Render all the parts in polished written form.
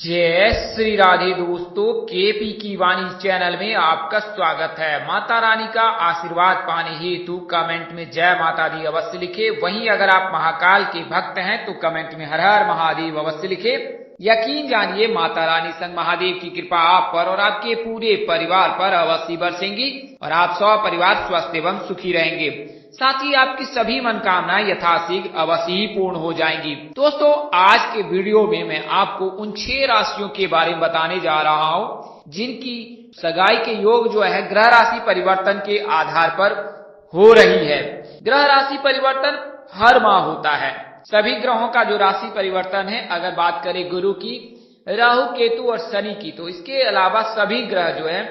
जय श्री राधे दोस्तों, केपी की वाणी चैनल में आपका स्वागत है। माता रानी का आशीर्वाद पाने हेतु कमेंट में जय माता दी अवश्य लिखे। वहीं अगर आप महाकाल के भक्त हैं तो कमेंट में हर हर महादेव अवश्य लिखे। यकीन जानिए माता रानी संग महादेव की कृपा आप पर और आपके पूरे परिवार पर अवश्य बरसेंगी और आप सब परिवार स्वस्थ एवं सुखी रहेंगे। साथ ही आपकी सभी मनोकामनाएं यथाशीघ्र अवश्य ही पूर्ण हो जाएंगी। दोस्तों, आज के वीडियो में मैं आपको उन 6 राशियों के बारे में बताने जा रहा हूं जिनकी सगाई के योग जो है ग्रह राशि परिवर्तन के आधार पर हो रही है। ग्रह राशि परिवर्तन हर माह होता है। सभी ग्रहों का जो राशि परिवर्तन है, अगर बात करें गुरु की, राहु, केतु और शनि की, तो इसके अलावा सभी ग्रह जो है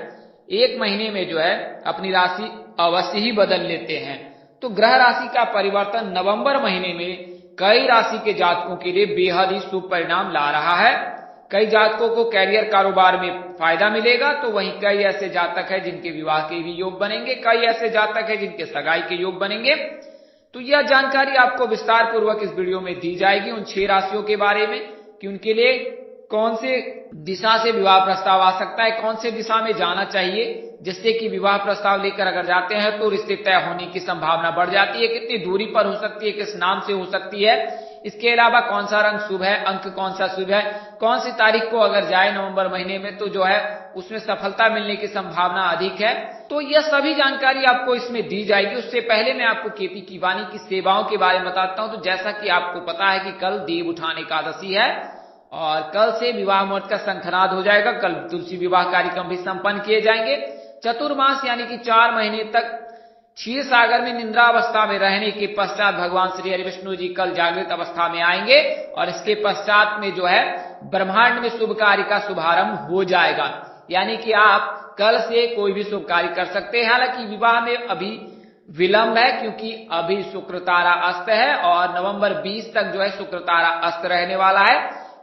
एक महीने में जो है अपनी राशि अवश्य ही बदल लेते हैं। तो ग्रह राशि का परिवर्तन नवंबर महीने में कई राशि के जातकों के लिए बेहद ही शुभ परिणाम ला रहा है। कई जातकों को कैरियर कारोबार में फायदा मिलेगा, तो वहीं कई ऐसे जातक है जिनके विवाह के भी योग बनेंगे, कई ऐसे जातक है जिनके सगाई के योग बनेंगे। तो यह जानकारी आपको विस्तार पूर्वक इस वीडियो में दी जाएगी उन 6 राशियों के बारे में कि उनके लिए कौन से दिशा से विवाह प्रस्ताव आ सकता है, कौन से दिशा में जाना चाहिए, जिससे कि विवाह प्रस्ताव लेकर अगर जाते हैं तो रिश्ते तय होने की संभावना बढ़ जाती है, कितनी दूरी पर हो सकती है, किस नाम से हो सकती है। इसके अलावा कौन सा रंग शुभ है, अंक कौन सा शुभ है, कौन सी तारीख को अगर जाए नवंबर महीने में तो जो है उसमें सफलता मिलने की संभावना अधिक है। तो यह सभी जानकारी आपको इसमें दी जाएगी। उससे पहले मैं आपको केपी की वाणी की सेवाओं के बारे में बताता हूं। तो जैसा कि आपको पता है कि कल देव उठान एकादशी है और कल से विवाह मुहूर्त का शंखनाद हो जाएगा। कल तुलसी विवाह कार्यक्रम भी संपन्न किए जाएंगे। चतुर्मास यानी कि 4 महीने तक क्षीर सागर में निद्रा अवस्था में रहने के पश्चात भगवान श्री हरि विष्णु जी कल जागृत अवस्था में आएंगे और इसके पश्चात में जो है ब्रह्मांड में शुभ कार्य का शुभारंभ हो जाएगा। यानी कि आप कल से कोई भी शुभ कार्य कर सकते हैं। हालांकि विवाह में अभी विलंब है क्योंकि अभी शुक्र तारा अस्त है और नवंबर 20 तक जो है शुक्र तारा अस्त रहने वाला है।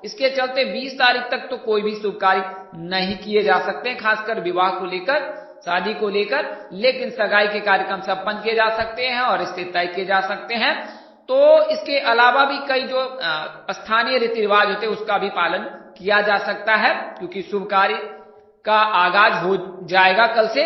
इसके चलते 20 तारीख तक तो कोई भी शुभ कार्य नहीं किए जा सकते, खासकर विवाह को लेकर, शादी को लेकर। लेकिन सगाई के कार्यक्रम संपन्न किए जा सकते हैं और इससे तय किए जा सकते हैं। तो इसके अलावा भी कई जो स्थानीय रीति रिवाज होते हैं उसका भी पालन किया जा सकता है क्योंकि शुभ कार्य का आगाज हो जाएगा कल से।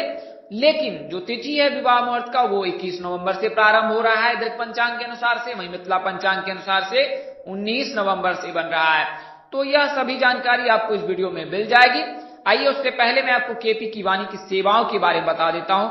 लेकिन जो तिथि है विवाह मुहूर्त का वो 21 नवंबर से प्रारंभ हो रहा है दृक पंचांग के अनुसार से, वहीं मिथिला पंचांग के अनुसार से 19 नवंबर से बन रहा है। तो यह सभी जानकारी आपको इस वीडियो में मिल जाएगी। आइए उससे पहले मैं आपको केपी की वाणी की सेवाओं के बारे में बता देता हूं।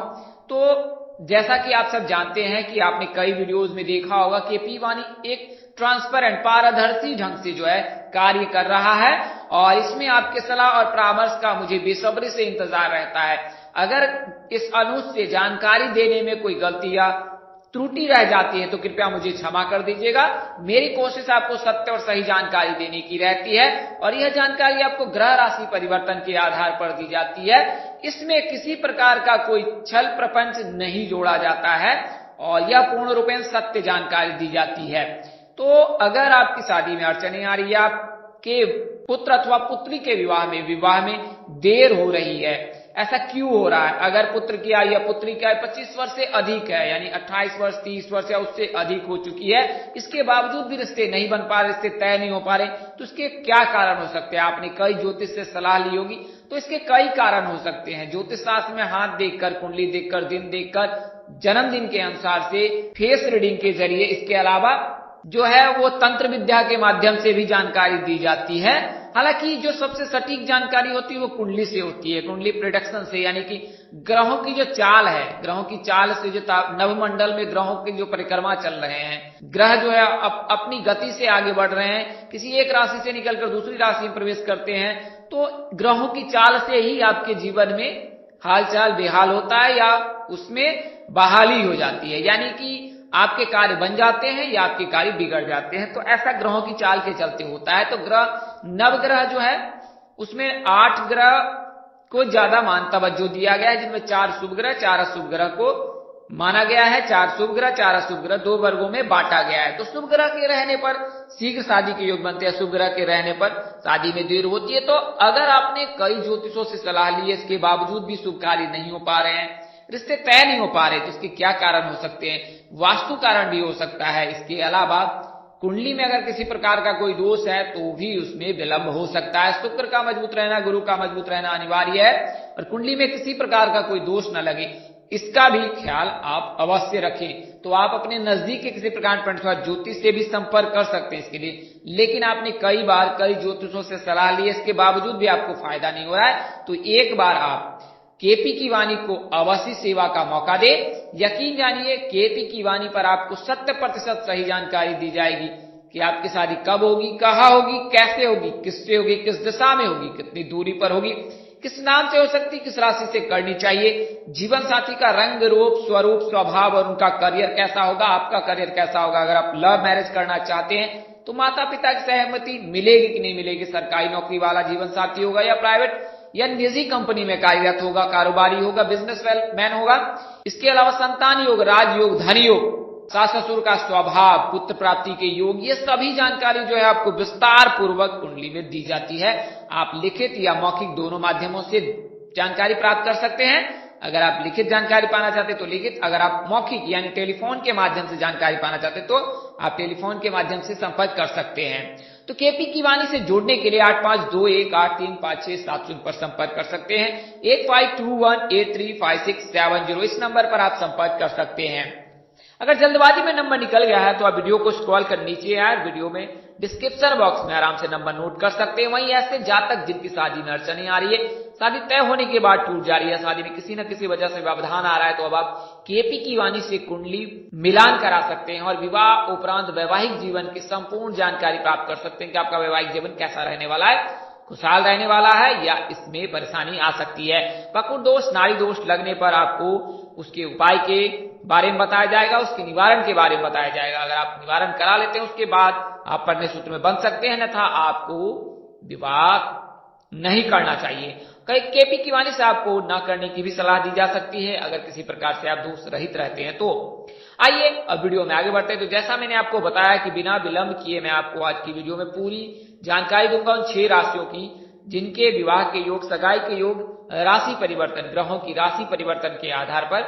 तो जैसा कि आप सब जानते हैं कि आपने कई वीडियोस में देखा होगा, केपी वाणी एक ट्रांसपेरेंट, पारदर्शी ढंग से जो है कार्य कर रहा है और इसमें आपके सलाह और परामर्श का मुझे बेसब्री से इंतजार रहता है। अगर इस अनुसार से जानकारी देने में कोई गलती या त्रुटि रह जाती है तो कृपया मुझे क्षमा कर दीजिएगा। मेरी कोशिश आपको सत्य और सही जानकारी देने की रहती है और यह जानकारी आपको ग्रह राशि परिवर्तन के आधार पर दी जाती है। इसमें किसी प्रकार का कोई छल प्रपंच नहीं जोड़ा जाता है और यह पूर्ण रूपेण सत्य जानकारी दी जाती है। तो अगर आपकी शादी में अड़चने आ रही है, आपके पुत्र अथवा पुत्री के विवाह में देर हो रही है, ऐसा क्यों हो रहा है? अगर पुत्र की आयु या पुत्री की आयु 25 वर्ष से अधिक है, यानी 28 वर्ष, 30 वर्ष या उससे अधिक हो चुकी है, इसके बावजूद भी रिश्ते नहीं बन पा रहे, रिश्ते तय नहीं हो पा रहे, तो इसके क्या कारण हो सकते हैं? आपने कई ज्योतिष से सलाह ली होगी, तो इसके कई कारण हो सकते हैं। ज्योतिष शास्त्र में हाथ देखकर, कुंडली देखकर, दिन देखकर, जन्मदिन के अनुसार से, फेस रीडिंग के जरिए, इसके अलावा जो है वो तंत्र विद्या के माध्यम से भी जानकारी दी जाती है। हालांकि जो सबसे सटीक जानकारी होती है वो कुंडली से होती है, कुंडली प्रेडिक्शन से, यानी कि ग्रहों की जो चाल है, ग्रहों की चाल से जो नवमंडल में ग्रहों की जो परिक्रमा चल रहे हैं, ग्रह जो है अपनी गति से आगे बढ़ रहे हैं, किसी एक राशि से निकलकर दूसरी राशि में प्रवेश करते हैं, तो ग्रहों की चाल से ही आपके जीवन में हालचाल बेहाल होता है या उसमें बहाली हो जाती है, यानी कि आपके कार्य बन जाते हैं या आपके कार्य बिगड़ जाते हैं। तो ऐसा ग्रहों की चाल के चलते होता है। तो नवग्रह जो है उसमें 8 ग्रह को ज्यादा तवज्जो दिया गया है, जिनमें 4 शुभ ग्रह, 4 अशुभ ग्रह को माना गया है। 4 शुभ ग्रह, 4 अशुभ ग्रह 2 वर्गों में बांटा गया है। तो शुभ ग्रह के रहने पर शीघ्र शादी के योग बनते हैं, अशुभ ग्रह के रहने पर शादी में देर होती है। तो अगर आपने कई ज्योतिषों से सलाह ली है, इसके बावजूद भी शुभ कार्य नहीं हो पा रहे हैं, रिश्ते तय नहीं हो पा रहे, तो इसके क्या कारण हो सकते हैं? वास्तु कारण भी हो सकता है। इसके अलावा कुंडली में अगर किसी प्रकार का कोई दोष है तो भी उसमें विलंब हो सकता है। शुक्र का मजबूत रहना, गुरु का मजबूत रहना अनिवार्य है और कुंडली में किसी प्रकार का कोई दोष न लगे इसका भी ख्याल आप अवश्य रखें। तो आप अपने नजदीक के किसी प्रकार पंडित ज्योतिष से भी संपर्क कर सकते हैं इसके लिए, लेकिन आपने कई बार कई ज्योतिषों से सलाह ली, इसके बावजूद भी आपको फायदा नहीं हो रहा है, तो एक बार आप केपी की वाणी को अवश्य सेवा का मौका दे। यकीन जानिए केपी की वाणी पर आपको 100% सही जानकारी दी जाएगी कि आपकी शादी कब होगी, कहाँ होगी, कैसे होगी, किससे होगी, किस दिशा में होगी, कितनी दूरी पर होगी, किस नाम से हो सकती, किस राशि से करनी चाहिए, जीवन साथी का रंग रूप स्वरूप स्वभाव और उनका करियर कैसा होगा, आपका करियर कैसा होगा। अगर आप लव मैरिज करना चाहते हैं तो माता पिता की सहमति मिलेगी कि नहीं मिलेगी, सरकारी नौकरी वाला जीवन साथी होगा या प्राइवेट या निजी कंपनी में कार्यरत होगा, कारोबारी होगा, बिजनेसमैन होगा। इसके अलावा संतान योग, राजयोग, धन योग, सास ससुर का स्वभाव, पुत्र प्राप्ति के योग, ये सभी जानकारी जो है आपको विस्तार पूर्वक कुंडली में दी जाती है। आप लिखित या मौखिक दोनों माध्यमों से जानकारी प्राप्त कर सकते हैं। अगर आप लिखित जानकारी पाना चाहते तो लिखित, अगर आप मौखिक यानी टेलीफोन के माध्यम से जानकारी पाना चाहते तो आप टेलीफोन के माध्यम से संपर्क कर सकते हैं। तो केपी की वाणी से जुड़ने के लिए 8521835670 पर संपर्क कर सकते हैं। 8521835670 इस नंबर पर आप संपर्क कर सकते हैं। अगर जल्दबाजी में नंबर निकल गया है तो आप वीडियो को स्क्रॉल कर नीचे आए, वीडियो में डिस्क्रिप्शन बॉक्स में आराम से नंबर नोट कर सकते हैं। वहीं ऐसे जातक जिनकी शादी में अड़चने आ रही है, शादी तय होने के बाद टूट जा रही है, शादी में किसी न किसी वजह से व्यवधान आ रहा है, तो अब आप केपी की वाणी से कुंडली मिलान करा सकते हैं और विवाह उपरांत वैवाहिक जीवन की संपूर्ण जानकारी प्राप्त कर सकते हैं कि आपका वैवाहिक जीवन कैसा रहने वाला है, खुशहाल रहने वाला है या इसमें परेशानी आ सकती है। पकुड़ दोष, नाड़ी दोष लगने पर आपको उसके उपाय के बारे में बताया जाएगा, उसके निवारण के बारे में बताया जाएगा। अगर आप निवारण करा लेते हैं उसके बाद आप पढ़ने सूत्र में बन सकते हैं, अन्यथा आपको विवाह नहीं करना चाहिए। कई केपी की वाणी से आपको न करने की भी सलाह दी जा सकती है अगर किसी प्रकार से आप दोष रहित रहते हैं तो। आइए अब वीडियो में आगे बढ़ते हैं। तो जैसा मैंने आपको बताया कि बिना विलंब किए मैं आपको आज की वीडियो में पूरी जानकारी दूंगा उन 6 राशियों की जिनके विवाह के योग, सगाई के योग, राशि परिवर्तन, ग्रहों की राशि परिवर्तन के आधार पर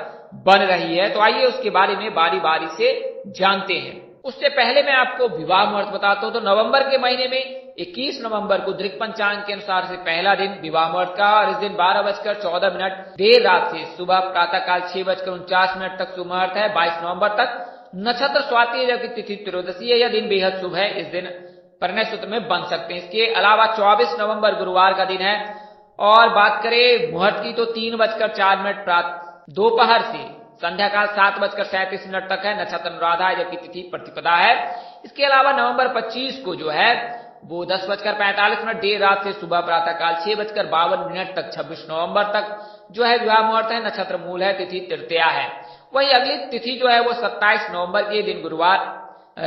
बन रही है। तो आइए उसके बारे में बारी बारी से जानते हैं। उससे पहले मैं आपको विवाह मुहूर्त बताता हूं। तो नवंबर के महीने में 21 नवंबर को दृक पंचांग के अनुसार से पहला दिन विवाह मुहूर्त का, और इस दिन 12:14 देर रात से सुबह प्रातःकाल 6:49 तक शुभ मुहूर्त है। 22 नवंबर तक नक्षत्र स्वाति है जबकि तिथि त्रयोदशी है। यह दिन बेहद शुभ है, इस दिन परिणय सूत्र में बन सकते हैं। इसके अलावा 24 नवंबर गुरुवार का दिन है और बात करें मुहूर्त की तो 3:04 दोपहर से संध्या काल 7:37 तक है। नक्षत्र अनुराधा है जबकि तिथि प्रतिपदा है। इसके अलावा नवंबर 25 को जो है वो 10:45 देर रात से सुबह प्रातःकाल 6:52 तक 26 नवंबर तक जो है विवाह मुहूर्त है। नक्षत्र मूल है, तिथि तृतीया है। वही अगली तिथि जो है वो 27 नवंबर के दिन गुरुवार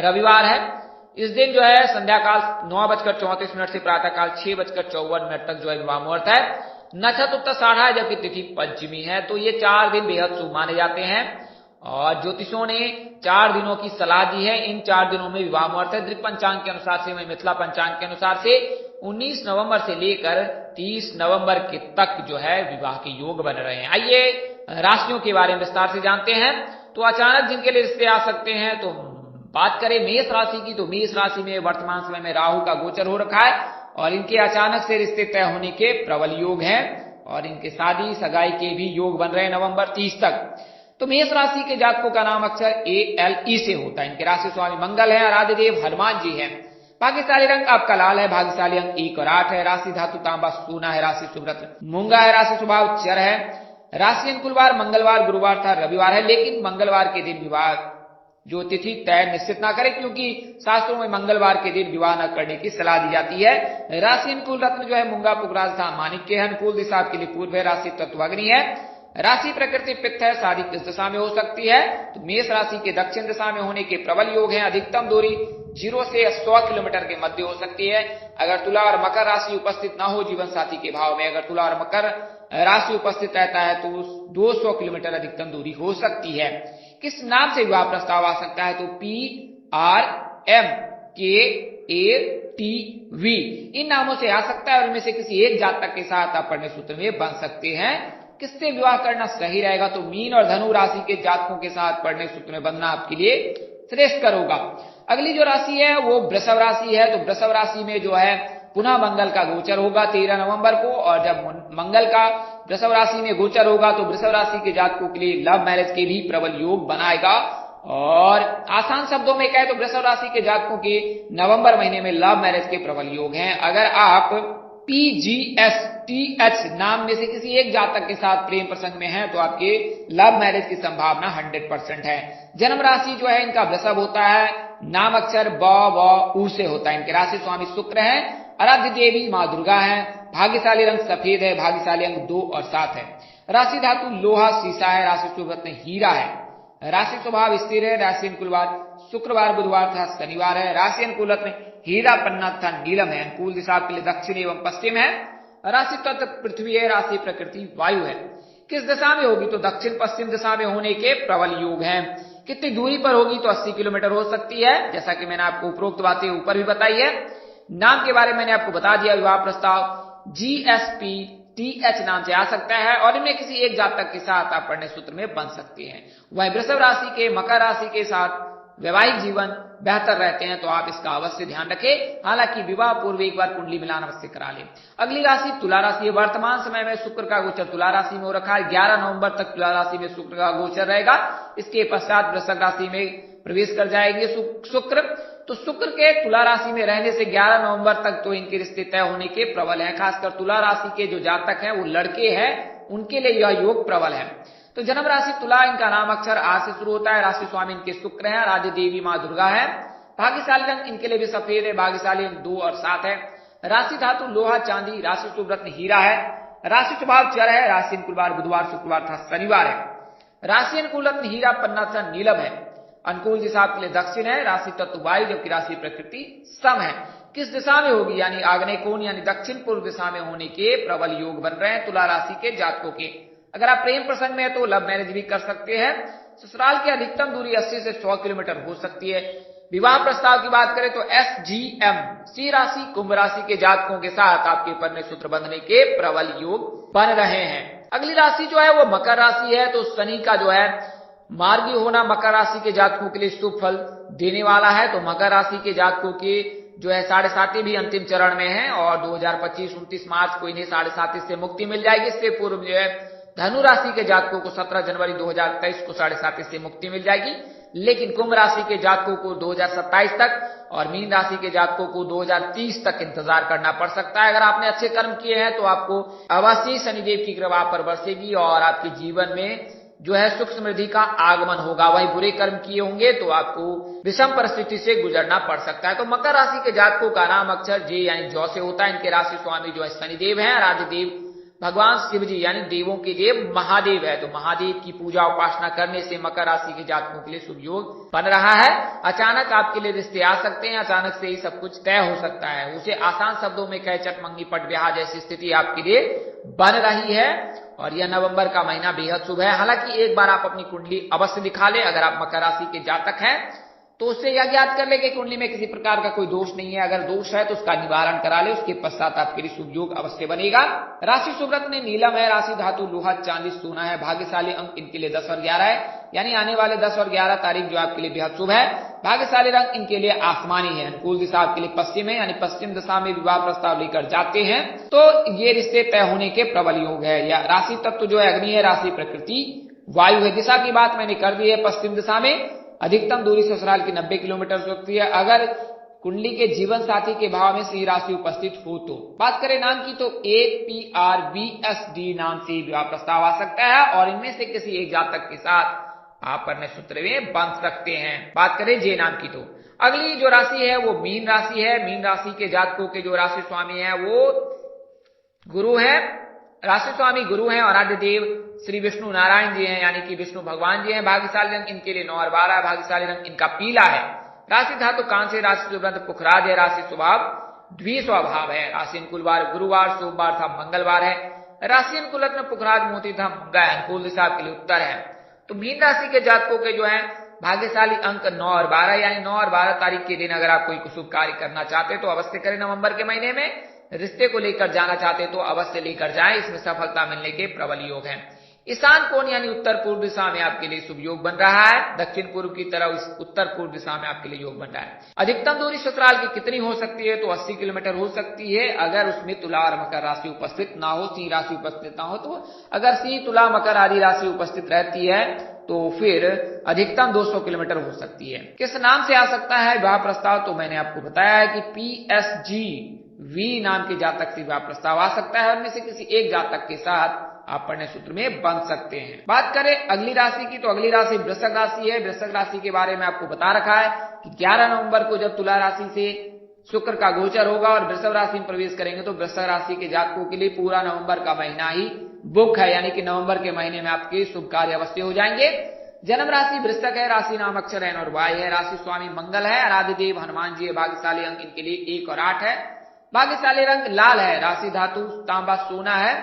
रविवार है। इस दिन जो है संध्या काल 9:34 से प्रातःकाल 6:54 तक जो है विवाह मुहूर्त है। नक्षत्र उत्तराषाढ़ा है जबकि तिथि पंचमी है। तो ये 4 दिन बेहद शुभ माने जाते हैं और ज्योतिषों ने 4 दिनों की सलाह दी है। इन 4 दिनों में विवाह मुहूर्त है। दृक पंचांग के अनुसार से, मिथिला पंचांग के अनुसार से 19 नवंबर से लेकर 30 नवंबर के तक जो है विवाह के योग बन रहे हैं। आइए राशियों के बारे में विस्तार से जानते हैं। तो अचानक जिनके लिए रिश्ते आ सकते हैं, तो बात करें मेष राशि की, तो मेष राशि में वर्तमान समय में राहु का गोचर हो रखा है और इनके अचानक से रिश्ते तय होने के प्रबल योग हैं और इनके शादी सगाई के भी योग बन रहे हैं नवंबर 30 तक। तो मेष राशि के जातकों का नाम अक्षर ALE से होता है। इनके राशि स्वामी मंगल है, आराध्य देव हनुमान जी हैं। भाग्यशाली रंग आपका लाल है, भाग्यशाली अंक 1 और 8 है। राशि धातु तांबा सोना है, राशि शुभ रत्न मूंगा है, राशि स्वभाव चर है। राशि अनुकूल वार मंगलवार, गुरुवार था रविवार है, लेकिन मंगलवार के दिन विवाह जो तिथि तय निश्चित ना करें क्योंकि शास्त्रों में मंगलवार के दिन विवाह न करने की सलाह दी जाती है। राशि अनुकूल रत्न जो है मूंगा, पुगराज था माणिक्य है। अनुकूल दिशा आपके लिए पूर्व है, राशि तत्व अग्नि है। राशि प्रकृति पित्त है। शादी किस दिशा में हो सकती है, तो मेष राशि के दक्षिण दिशा में होने के प्रबल योग है। अधिकतम दूरी 0 से 100 किलोमीटर के मध्य हो सकती है। अगर तुला और मकर राशि उपस्थित न हो जीवन साथी के भाव में, अगर तुला और मकर राशि उपस्थित रहता है तो 200 किलोमीटर अधिकतम दूरी हो सकती है। किस नाम से विवाह प्रस्ताव आ सकता है, तो PRMKATV इन नामों से आ सकता है और इनमें से किसी एक जातक के साथ आप पढ़ने सूत्र में बन सकते हैं। किससे विवाह करना सही रहेगा, तो मीन और धनु राशि के जातकों के साथ पढ़ने सूत्र में बनना आपके लिए श्रेष्ठ होगा। अगली जो राशि है वो वृषभ राशि है। तो वृषभ राशि में जो है पुनः मंगल का गोचर होगा 13 नवंबर को, और जब मंगल का वृषभ राशि में गोचर होगा तो वृषभ राशि के जातकों के लिए लव मैरिज के भी प्रबल योग बनाएगा। और आसान शब्दों में कहें तो वृषभ राशि के जातकों के नवंबर महीने में लव मैरिज के प्रबल योग हैं। अगर आप PGSTH नाम में से किसी एक जातक के साथ प्रेम प्रसंग में हैं तो आपके लव मैरिज की संभावना 100% है। जन्म राशि जो है इनका वृषभ होता है, नाम अक्षर ब व उ से होता है। इनके राशि स्वामी शुक्र है, आराध्य देवी माँ दुर्गा है, भाग्यशाली रंग सफेद है, भाग्यशाली अंक 2 और 7 है। राशि धातु लोहा शीशा है, राशि शुभ रत्न हीरा है, राशि स्वभाव स्थिर है, राशि अनुकूलवार शुक्रवार बुधवार तथा शनिवार है, राशि अनुकूल रत्न हीरा पन्ना तथा नीलम है, अनुकूल दिशा के लिए दक्षिण एवं पश्चिम है, राशि तत्व पृथ्वी है, राशि प्रकृति वायु है। किस दिशा में होगी तो दक्षिण पश्चिम दिशा में होने के प्रबल योग हैं। कितनी दूरी पर होगी तो 80 किलोमीटर हो सकती है, जैसा कि मैंने आपको उपरोक्त बातें ऊपर भी बताई है। नाम के बारे में मैंने आपको बता दिया, विवाह प्रस्ताव GSPTH नाम से आ सकता है और इनमें किसी एक जातक के साथ आप परिणय सूत्र में बन सकते हैं। वह वृषभ राशि के मकर राशि के साथ वैवाहिक जीवन बेहतर रहते हैं तो आप इसका अवश्य ध्यान रखें। हालांकि विवाह पूर्व एक बार कुंडली मिलान अवश्य करा लें। अगली राशि तुला राशि है। वर्तमान समय में शुक्र का गोचर तुला राशि में हो रखा है। 11 नवंबर तक तुला राशि में शुक्र का गोचर रहेगा। इसके पश्चात वृश्चिक राशि में प्रवेश कर जाएंगे शुक्र। तो शुक्र के तुला राशि में रहने से 11 नवंबर तक तो इनके रिश्ते तय होने के प्रबल हैं। खासकर तुला राशि के जो जातक हैं वो लड़के हैं, उनके लिए यह योग प्रबल है। तो जन्म राशि तुला, इनका नाम अक्षर आ से शुरू होता है। राशि स्वामी इनके शुक्र है, राज्य देवी माँ दुर्गा है। भाग्यशाली रंग इनके लिए भी सफेद है, भाग्यशाली अंक 2 और 7 है। राशि धातु लोहा चांदी, राशि शुभ रत्न हीरा है, राशि स्वभाव चर है, राशि अनुकूलवार बुधवार शुक्रवार तथा शनिवार है। राशि अनुकूल रत्न हीरा पन्ना तथा नीलम है। अनुकूल दिशा आपके लिए दक्षिण है, राशि तत्व वायु, जबकि राशि प्रकृति सम है। किस दिशा में होगी यानी आग्नेय कोण यानी दक्षिण पूर्व दिशा में होने के प्रबल योग बन रहे हैं तुला राशि के जातकों के। अगर आप प्रेम प्रसंग में है तो लव मैरिज भी कर सकते हैं। ससुराल की अधिकतम दूरी 80 से 100 किलोमीटर हो सकती है। विवाह प्रस्ताव की बात करें तो SGM सी राशि कुंभ राशि के जातकों के साथ आपके परिणय सूत्र बंधने के प्रबल योग बन रहे हैं। अगली राशि जो है वो मकर राशि है। तो शनि का जो है मार्गी होना मकर राशि के जातकों के लिए शुभ फल देने वाला है। तो मकर राशि के जातकों के जो है 7.5 भी अंतिम चरण में है और 2025-29 मार्च को इन्हें 7.5 से मुक्ति मिल जाएगी। इससे पूर्व जो है धनु राशि के जातकों को 17 जनवरी 2023 को 7.5 से मुक्ति मिल जाएगी। लेकिन कुंभ राशि के जातकों को 2027 तक और मीन राशि के जातकों को 2030 तक इंतजार करना पड़ सकता है। अगर आपने अच्छे कर्म किए हैं तो आपको अवश्य शनिदेव की कृपा पर बरसेगी और आपके जीवन में जो है सुख समृद्धि का आगमन होगा। वही बुरे कर्म किए होंगे तो आपको विषम परिस्थिति से गुजरना पड़ सकता है। तो मकर राशि के जातकों का नाम अक्षर जे यानी जौ से होता है। इनके राशि स्वामी जो है शनिदेव है, राज्य देव भगवान शिव जी यानी देवों के देव महादेव है। तो महादेव की पूजा उपासना करने से मकर राशि के जातकों के लिए शुभ योग बन रहा है। अचानक आपके लिए रिश्ते आ सकते हैं, अचानक से ही सब कुछ तय हो सकता है। उसे आसान शब्दों में कहे चटमंगी पट ब्याह जैसी स्थिति आपके लिए बन रही है और यह नवंबर का महीना बेहद शुभ है। हालांकि एक बार आप अपनी कुंडली अवश्य दिखा ले। अगर आप मकर राशि के जातक हैं तो उससे यह ज्ञात कर ले कि कुंडली में किसी प्रकार का कोई दोष नहीं है। अगर दोष है तो उसका निवारण करा ले, उसके पश्चात आपके लिए शुभ योग अवश्य बनेगा। राशि शुभ रत्न नीलम है, राशि धातु लोहा चांदी सोना है, भाग्यशाली अंक इनके लिए 10 और 11 है। यानी आने वाले 10 और 11 तारीख जो आपके लिए बेहद शुभ है। भाग्यशाली रंग इनके लिए आसमानी है। अनुकूल दिशा आपके लिए पश्चिम है, यानी पश्चिम दिशा में विवाह प्रस्ताव लेकर जाते हैं तो ये रिश्ते तय होने के प्रबल योग है। या राशि तत्व जो है अग्नि है, राशि प्रकृति वायु है। दिशा की बात मैंने कर दी है, पश्चिम दिशा में अधिकतम दूरी ससुराल की 90 किलोमीटर हो सकती है। अगर कुंडली के जीवन साथी के भाव में सी राशि उपस्थित हो तो। बात करें नाम की तो APRBSD नाम से विवाह प्रस्ताव आ सकता है और इनमें से किसी एक जातक के साथ आप परिणय सूत्र में बंध सकते हैं। बात करें जे नाम की तो अगली जो राशि है वो मीन राशि है। मीन राशि के जातकों के जो राशि स्वामी है वो गुरु है। राशि स्वामी गुरु हैं और आद्य देव श्री विष्णु नारायण जी हैं, यानी कि विष्णु भगवान जी हैं। भाग्यशाली रंग इनके लिए 9 और 12 है। भाग्यशाली रंग इनका पीला है। राशि धातु कांस्य, राशि शुभ रत्न पुखराज है, राशि स्वभाव द्विस्वभाव है। राशि अनुकूलवार गुरुवार, सोमवार था मंगलवार है। राशि अनुकूल रत्न पुखराज मोती था मुंगा है। अनुकूल दिशा आपके लिए उत्तर है। तो मीन राशि के जातकों के जो है भाग्यशाली अंक 9 और 12 यानी 9 और 12 तारीख के दिन अगर आप कोई शुभ कार्य करना चाहते तो अवश्य करें। नवंबर के महीने में रिश्ते को लेकर जाना चाहते तो अवश्य लेकर जाएं, इसमें सफलता मिलने के प्रबल योग हैं। ईशान कोण यानी उत्तर पूर्व दिशा में आपके लिए शुभ योग बन रहा है। दक्षिण पूर्व की तरफ उत्तर पूर्व दिशा में आपके लिए योग बन रहा है। अधिकतम दूरी ससुराल की कितनी हो सकती है? तो 80 किलोमीटर हो सकती है, अगर उसमें तुला और मकर राशि उपस्थित ना हो, सिंह राशि उपस्थित ना हो। तो अगर सिंह, तुला, मकर आदि राशि उपस्थित रहती है तो फिर अधिकतम 200 किलोमीटर हो सकती है। किस नाम से आ सकता है विवाह प्रस्ताव? तो मैंने आपको बताया है कि PSG नाम के जातक से विवाह प्रस्ताव आ सकता है। उनमें से किसी एक जातक के साथ आप पढ़ने सूत्र में बन सकते हैं। बात करें अगली राशि की, तो अगली राशि वृश्चिक राशि है। वृश्चिक राशि के बारे में आपको बता रखा है कि 11 नवंबर को जब तुला राशि से शुक्र का गोचर होगा और वृषभ राशि में प्रवेश करेंगे तो वृश्चिक राशि के जातकों के लिए पूरा नवंबर का महीना ही बुक है, यानी कि नवंबर के महीने में आपके शुभ कार्य अवश्य हो जाएंगे। जन्म राशि वृश्चिक है, राशि नाम अक्षर एन और वाई है, राशि स्वामी मंगल है, आराध्य देव हनुमान जी है। भाग्यशाली अंक इनके लिए 1 और 8 है। भाग्यशाली रंग लाल है, राशि धातु तांबा सोना है,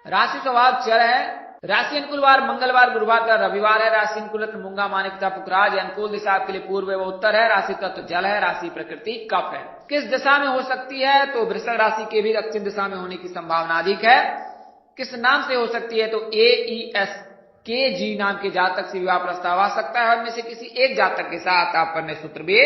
राशि स्वभाव चर है, राशि अनुकूल वार मंगलवार, गुरुवार का रविवार है, राशि अनुकूल रत्न मूंगा मानिकता पुखराज, अनुकूल दिशा आपके लिए पूर्व व उत्तर है, राशि तत्व जल है, राशि प्रकृति कफ है। किस दिशा में हो सकती है? तो वृश्चिक राशि के भी दक्षिण दिशा में होने की संभावना अधिक है। किस नाम से हो सकती है? तो AESKG नाम के जातक से विवाह प्रस्ताव आ सकता है। उनमें से किसी एक जातक के साथ आप पढ़ने सूत्र में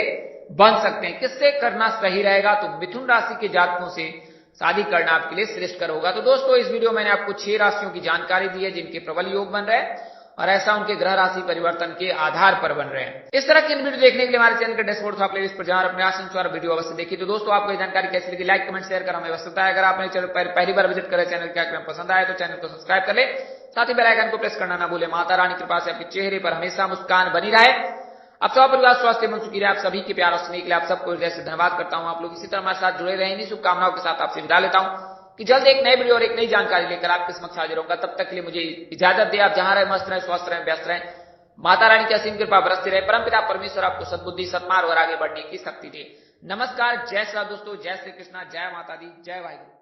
बन सकते हैं। किससे करना सही रहेगा? तो मिथुन राशि के जातकों से शादी करना आपके लिए श्रेष्ठ होगा। तो दोस्तों, इस वीडियो में मैंने आपको 6 राशियों की जानकारी दी है जिनके प्रबल योग बन रहे हैं और ऐसा उनके ग्रह राशि परिवर्तन के आधार पर बन रहे हैं। इस तरह की वीडियो देखने के लिए हमारे चैनल के डैशबोर्ड का प्लेलिस्ट पर जाकर अपने आसन वीडियो अवश्य देखिए। तो दोस्तों, आपको जानकारी कैसी लगी? लाइक, कमेंट, शेयर कर हमें अवश्य बताएं। अगर आपने चैनल पर पहली बार विजिट करें, चैनल क्या पसंद आए तो चैनल को सब्सक्राइब कर ले, साथ ही बेल आइकन को प्रेस करना ना भूले। माता रानी कृपा से आपके चेहरे पर हमेशा मुस्कान बनी रहे। आप सब परिवार स्वास्थ्य एवं सुखी रहे। आप सभी के प्यार और स्नेह के लिए आप सबको जैसे धन्यवाद करता हूं। आप लोग इसी तरह हमारे साथ जुड़े रहेंगे। शुभकामनाओं के साथ आपसे विदा लेता हूं कि जल्द एक नई वीडियो और एक नई जानकारी लेकर आपके समक्ष हाजिर होगा। तब तक के लिए मुझे इजाजत दे। आप जहां रहे मस्त रहे, स्वस्थ रहे, व्यस्त रहे। माता रानी की असीम कृपा बरसती रहे। परमपिता परमेश्वर आपको सद्बुद्धि, सत्मार्ग और आगे बढ़ने की शक्ति दे। नमस्कार, जय श्री राम दोस्तों, जय श्री कृष्णा, जय माता दी, जय वाहिगुरु।